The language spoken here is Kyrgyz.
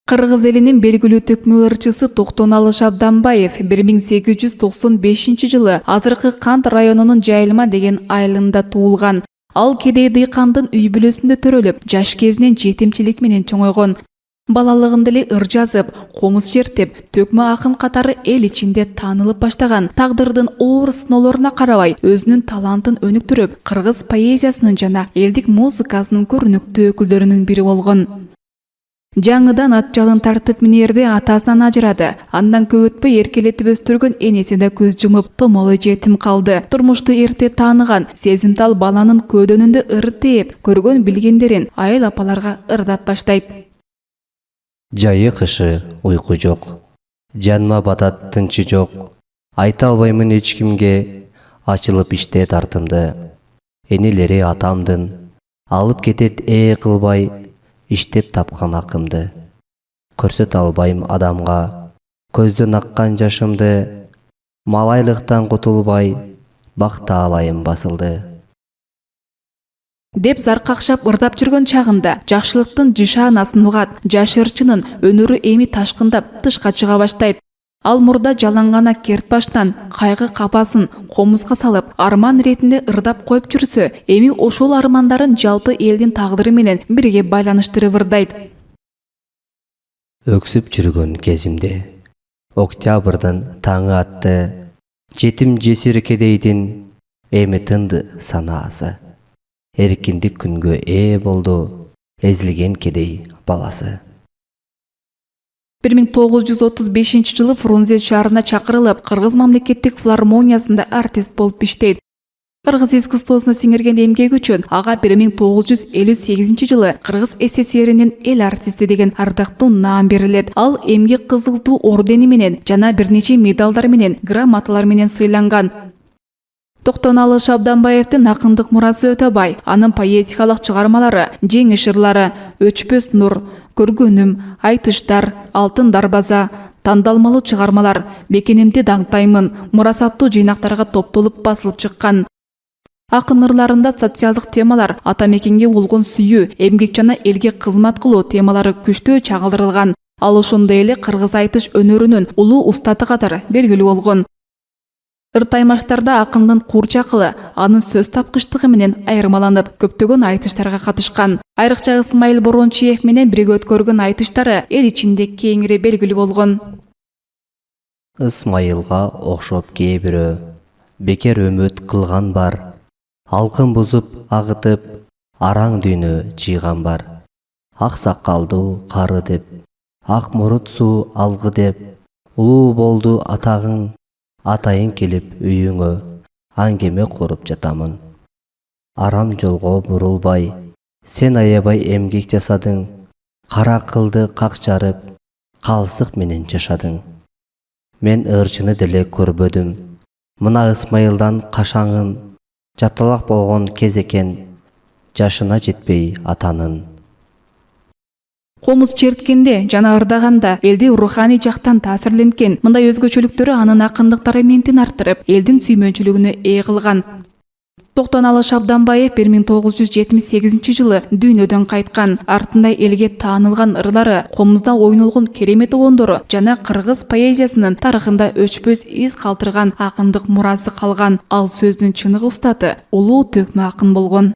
Кыргыз элинин белгилүү төкмө ырчысы Токтоналы Шабданбаев 1895 жылы азыркы Кант районунун Жайылма деген айылында туулган. Ал кедей дыйкандын үй бүлөсүндө төрөлүп, жаш кезинен жетимчилик менен чоңойгон. Балалыгында эле ыр жазып, комуз чертип, төкмө акын катары эл ичинде таанылып баштаган. Тагдырдын оор сыноолоруна карабай, өзүнүн талантын өнүктүрүп, кыргыз поэзиясынын жана элдик музыкасынын көрүнүктүү өкүлдөрүнүн бири болгон. Жаңыдан ат жалын тартып минерде атасынан ажырады. Андан көп өтпөй эркелетип өстүргөн энеси да көз жумуп, томоло жетим калды. Турмушту эрте тааныган, сезимтал баланын көөдөнүндө ыр тээп, көргөн билгендерин айыл апаларга ырдап баштайт. Жайы кышы уйку жок, жаныма батат тынчы жок. Айта албаймын эч кимге, ачылып иште тартымды. Энелери атамдын, алып кетет кылбай, иштеп тапкан акымды. Көрсөтө албайм адамга, көздөн аккан жашымды. Малайлыктан кутулбай, бакта алайым басылды. Деп зар какшап ырдап жүргөн чагында жакшылыктын жишаанасын угат. Жаш ырчынын өнөрү эми ташкындап тышка чыга баштайт. Ал мурда жалангана керт баштан кайгы капасын комузга салып, арман иретинде ырдап коюп жүрсө, эми ошол армандарын жалпы элдин тагдыры менен бирге байланыштырып ырдайт. Өксүп жүргөн кезимде, октябрдын таңы атты, жетим жесир кедейдин эми тынды санаасы. Эркиндик күнгө болду, эзилген кедей баласы. 1935 жылы Фрунзе шаарына чакырылып, Кыргыз мамлекеттик филармониясында артист болуп иштейт. Кыргыз искусствосуна сиңирген эмгеги үчүн ага 1958 жылы Кыргыз СССРинин эл артисти деген ардактуу наам берилет. Ал эмгек кызыл туу ордени менен жана бир нече медалдар менен, грамоталар менен сыйланган. Токтоналы Шабданбаевдин акындык мурасы өтө бай. Анын поэтикалык чыгармалары, жеңиш ырлары, Өчпөс нур, Көргөнүм, Айтыштар, Алтын дарбаза, тандалмалуу чыгармалар, Бекенимди даңтаймын, мурас аттуу жыйнактарга топтолуп басылып чыккан. Акын ырларында социалдык темалар, ата мекенге болгон сүйүү, эмгек жана элге кызмат кылуу темалары күчтүү чагылдырылган. Ал ошондой эле кыргыз айтыш өнөрүнүн улуу устаты катары белгилүү болгон. Ыр таймаштарда акындын куурчакылы, анын сөз тапкычтыгы менен айырмаланып, көптөгөн айтыштарга катышкан. Айрыкча Ысмайыл Борончиев менен бирге өткөргөн айтыштары эл ичинде кеңири белгилүү болгон. Ысмайылга окшоп кээ бирөө, бекер өмөт кылган бар. Алкын бузуп, агытып, араң дүйнө жыйган бар. Ак сакалдуу кары деп, ак мурут суу алгы деп, улуу болду атагың, атайын келип үйүңө, аңгеме куруп жатамын. Арам жолго бурулбай, сен аябай эмгек жасадың, кара кылды как жарып, калыстык менен жашадың. Мен ырчыны деле көрбөдүм, мына Ысмайылдан кашаңын, жаталак болгон кез экен, жашына жетпей атанын. Комуз черткенде жана ырдаганда элди руханий жактан таасирленген. Мындай өзгөчөлүктөрү анын акындык элементин арттырып, элдин сүймөнчүлүгүнө кылган. Токтоналы Шабданбаев 1978 жылы дүйнөдөн кайткан. Артында элге таанылган ырлары, комузда ойнолгон керемет оондору жана кыргыз поэзиясынын тарыхында өчпөс из калтырган акындык мурасы калган. Ал сөздүн чыныгы устаты, улуу төкмө акын болгон.